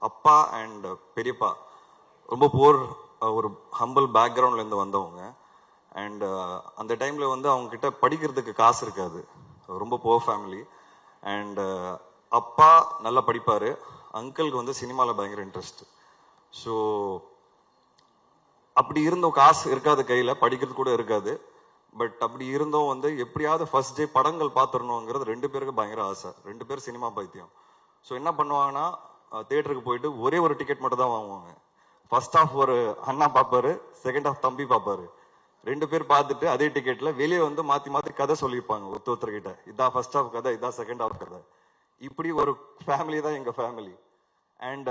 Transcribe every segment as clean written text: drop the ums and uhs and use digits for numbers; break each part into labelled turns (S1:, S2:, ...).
S1: அப்பா அண்ட் பெரியப்பா ரொம்ப போர் ஒரு ஹம்பிள் பேக்ரவுண்ட்லேருந்து வந்தவங்க. அண்ட் அந்த டைமில் வந்து அவங்க கிட்ட படிக்கிறதுக்கு காசு இருக்காது, ரொம்ப போர் ஃபேமிலி. அண்ட் அப்பா நல்லா படிப்பார், அங்கிளுக்கு வந்து சினிமாவில் பயங்கர இன்ட்ரெஸ்ட். ஸோ அப்படி இருந்தோம், காசு இருக்காது கையில், படிக்கிறது கூட இருக்காது. பட் அப்படி இருந்தோம் வந்து எப்படியாவது ஃபர்ஸ்ட் டே படங்கள் பார்த்துடணுங்கிறது ரெண்டு பேருக்கு பயங்கர ஆசை. ரெண்டு பேரும் சினிமா பைத்தியம். ஸோ என்ன பண்ணுவாங்கன்னா, தியேட்டருக்கு போயிட்டு ஒரே ஒரு டிக்கெட் மட்டும் தான் வாங்குவாங்க. ஃபர்ஸ்ட் ஹாஃப் ஒரு அண்ணா பார்ப்பாரு, செகண்ட் ஹாஃப் தம்பி பார்ப்பாரு. ரெண்டு பேர் பார்த்துட்டு அதே டிக்கெட்ல வெளியே வந்து மாற்றி மாற்றி கதை சொல்லியிருப்பாங்க ஒருத்தர்கிட்ட. இதான் ஃபர்ஸ்ட் ஹாஃப் கதை, இதான் செகண்ட் ஹாஃப் கதை. இப்படி ஒரு ஃபேமிலி தான் எங்கள் ஃபேமிலி. அண்ட்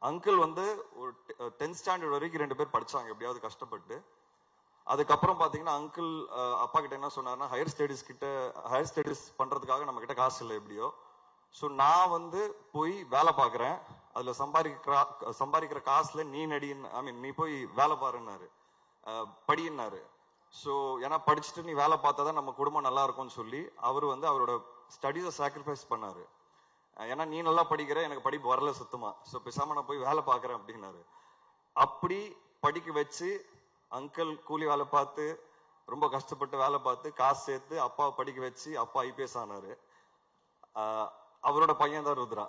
S1: அங்கிள் வந்து ஒரு 10th ஸ்டாண்டர்ட் வரைக்கும் ரெண்டு பேர் படிச்சாங்க எப்படியாவது கஷ்டப்பட்டு. அதுக்கப்புறம் பார்த்தீங்கன்னா அங்கிள் அப்பா கிட்ட என்ன சொன்னார்னா, ஹையர் ஸ்டடீஸ் பண்ணுறதுக்காக நம்ம கிட்ட காசு இல்லை எப்படியோ. ஸோ நான் வந்து போய் வேலை பார்க்குறேன், அதில் சம்பாதிக்கிற காசுல நீ நடின்னு, ஐ மீன் நீ போய் வேலை பாருன்னாரு, படின்னாரு. ஸோ ஏன்னா படிச்சுட்டு நீ வேலை பார்த்தா தான் நம்ம குடும்பம் நல்லா இருக்கும்னு சொல்லி அவர் வந்து அவரோட ஸ்டடீஸை சாக்ரிஃபைஸ் பண்ணாரு. ஏன்னா நீ நல்லா படிக்கிற, எனக்கு படிப்பு வரல சுத்தமா, ஸோ பேசாம நான் போய் வேலை பார்க்குறேன் அப்படின்னாரு. அப்படி படிக்க வச்சு அங்கிள் கூலி வேலை பார்த்து ரொம்ப கஷ்டப்பட்டு வேலை பார்த்து காசு சேர்த்து அப்பாவை படிக்க வச்சு அப்பா ஐபிஎஸ் ஆனாரு. அவரோட பையன் தான் ருத்ரா.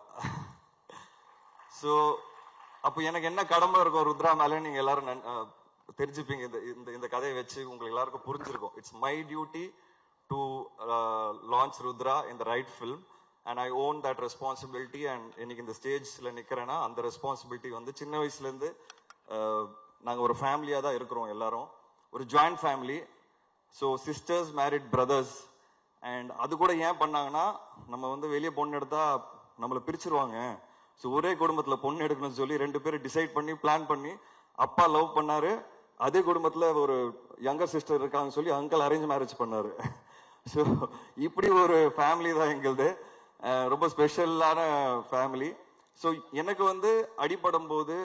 S1: ஸோ அப்போ எனக்கு என்ன கடமை இருக்கும் ருத்ரா மேலே நீங்க எல்லாரும் தெரிஞ்சுப்பீங்க. இந்த கதையை வச்சு உங்களுக்கு எல்லாருக்கும் புரிஞ்சிருக்கும். It's my duty to launch Rudra in the right film and I own that responsibility. And இன்னைக்கு இந்த ஸ்டேஜ்ல நிக்கிறேன்னா அந்த ரெஸ்பான்சிபிலிட்டி வந்து சின்ன வயசுல இருந்து நாங்கள் ஒரு ஃபேமிலியாக தான் இருக்கிறோம், எல்லாரும் ஒரு joint family. So sisters married brothers. And அது கூட ஏன் பண்ணாங்கன்னா, நம்ம வந்து வெளியே பொண்ணு எடுத்தா நம்மளை பிரிச்சிருவாங்க. ஸோ ஒரே குடும்பத்தில் பொண்ணு எடுக்கணும்னு சொல்லி ரெண்டு பேரும் டிசைட் பண்ணி பிளான் பண்ணி அப்பா லவ் பண்ணாரு, அதே குடும்பத்தில் ஒரு யங்கர் சிஸ்டர் இருக்காங்கன்னு சொல்லி அங்கிள் அரேஞ்ச் மேரேஜ் பண்ணாரு. ஸோ இப்படி ஒரு ஃபேமிலி தான் எங்களுது, ரொம்ப ஸ்பெஷலான ஃபேமிலி. ஸோ எனக்கு வந்து அடிப்படும் போது,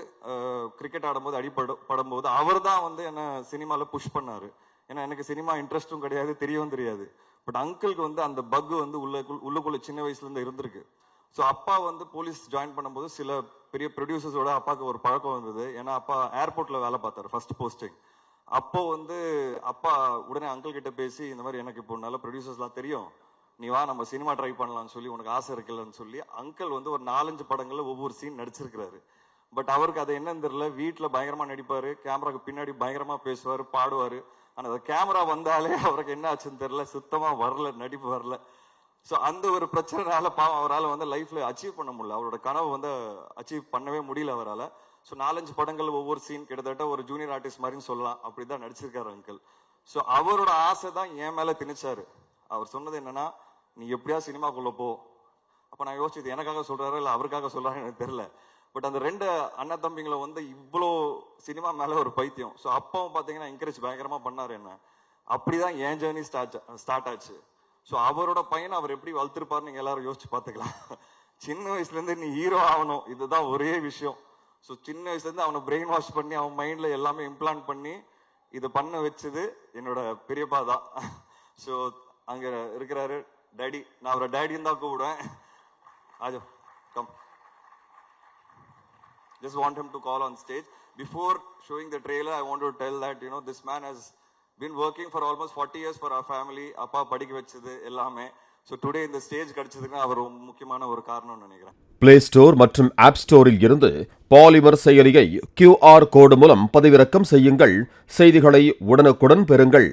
S1: கிரிக்கெட் ஆடும்போது அடிப்படும் போது அவர் தான் வந்து என்னை சினிமாவில் புஷ் பண்ணாரு. ஏன்னா எனக்கு சினிமா இன்ட்ரெஸ்டும் கிடையாது, தெரியவும் தெரியாது. பட் அங்கிளுக்கு வந்து அந்த பக் வந்து உள்ளுக்குள்ள சின்ன வயசுலேருந்து இருந்திருக்கு. ஸோ அப்பா வந்து போலீஸ் ஜாயின் பண்ணும்போது சில பெரிய ப்ரொடியூசர்ஸோட அப்பாவுக்கு ஒரு பழக்கம் வந்தது. ஏன்னா அப்பா ஏர்போர்ட்டில் வேலை பார்த்தாரு ஃபர்ஸ்ட் போஸ்டிங். அப்போ வந்து அப்பா உடனே அங்கிள் கிட்ட பேசி, இந்த மாதிரி எனக்கு இப்போ நல்ல ப்ரொடியூசர்ஸ்லாம் தெரியும், நீ வா நம்ம சினிமா ட்ரை பண்ணலாம்னு சொல்லி, உனக்கு ஆசை இருக்குல்லன்னு சொல்லி அங்கிள் வந்து ஒரு 4-5 படங்கள்ல ஒவ்வொரு சீன் நடிச்சிருக்கிறாரு. பட் அவருக்கு அது என்னன்னு தெரியல, வீட்டில் பயங்கரமா நடிப்பாரு, கேமராக்கு பின்னாடி பயங்கரமா பேசுவாரு, பாடுவாரு. ஆனா அந்த கேமரா வந்தாலே அவருக்கு என்ன ஆச்சுன்னு தெரியல, சுத்தமா வரல, நடிப்பு வரல. ஸோ அந்த ஒரு பிரச்சனைனால பாவம் அவரால் வந்து லைஃப்ல அச்சீவ் பண்ண முடியல, அவரோட கனவு வந்து அச்சீவ் பண்ணவே முடியல அவரால். ஸோ 4-5 படங்கள் ஒவ்வொரு சீன் கிட்டத்தட்ட ஒரு ஜூனியர் ஆர்டிஸ்ட் மாதிரின்னு சொல்லலாம், அப்படிதான் நடிச்சிருக்காரு அங்கிள். ஸோ அவரோட ஆசை தான் என் மேல திணிச்சாரு. அவர் சொன்னது என்னன்னா, நீ எப்படியா சினிமாக்குள்ள போ. அப்ப நான் யோசிச்சது எனக்காக சொல்றாரு இல்ல அவருக்காக சொல்றாரு எனக்கு தெரியல. பட் அந்த ரெண்டு அண்ணன் தம்பிங்களை வந்து இவ்வளோ சினிமா மேல ஒரு பைத்தியம். ஸோ அப்பாவும் பாத்தீங்கன்னா என்கரேஜ் பயங்கரமா பண்ணாரு என்ன. அப்படிதான் என் ஜேர்னி ஸ்டார்ட் ஆச்சு. ஸோ அவரோட பையனை அவர் எப்படி வளர்த்திருப்பாரு நீங்க எல்லாரும் யோசிச்சு பாத்துக்கலாம். சின்ன வயசுல இருந்து நீ ஹீரோ ஆகணும், இதுதான் ஒரே விஷயம். ஸோ சின்ன வயசுல இருந்து அவனை பிரெயின் வாஷ் பண்ணி அவன் மைண்ட்ல எல்லாமே இம்ப்ளான்ட் பண்ணி இதை பண்ண வச்சது என்னோட பெரியப்பா தான். ஸோ அங்க இருக்கிறாரு டேடி, நான் அவரை டேடின்னு தான் கூப்பிடுவேன். ஆஜோ come. Just want him to call on stage. Before showing the trailer, I want to tell that, you know, this man has been working for almost 40 years for our family. அப்பா படிக்க வச்சது எல்லாமே. So today இந்த stage கிடைச்சதுக்கு அவர் முக்கியமான ஒரு காரணம்னு நினைக்கிறேன்.
S2: பிளே ஸ்டோர் மற்றும் ஆப் ஸ்டோரில் இருந்து பாலிமர் செயலியை QR கோடு மூலம் பதிவிறக்கம் செய்யுங்கள். செய்திகளை உடனுக்குடன் பெறுங்கள்.